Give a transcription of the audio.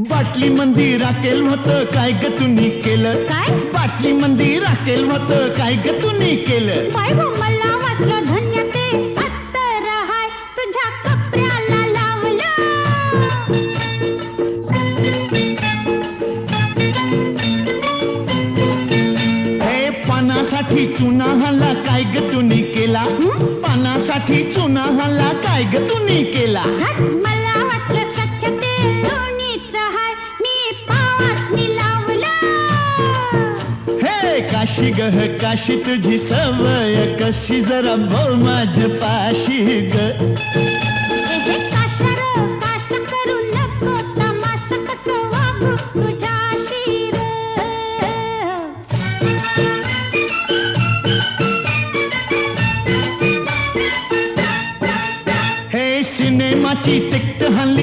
बाटली मंदी राखेल होतं काय ग तुम्ही केलं काय? बाटली मंदी राखेल होतं काय ग तुम्ही केलं बाय गो मला वाटलं धन्य ते अत्तर हाय तुझ्या कपड्याला लावलं हे पानासाठी चुना हाला काय ग तुम्ही केला पानासाठी चुना हाला काय ग तुम्ही केला मला वाटलं सख्य ते लोणीच हाय मी पावासनी लावलं हे काशी गह काशी तुझी सवय कशी जरा बोल माझ्या पाशी ग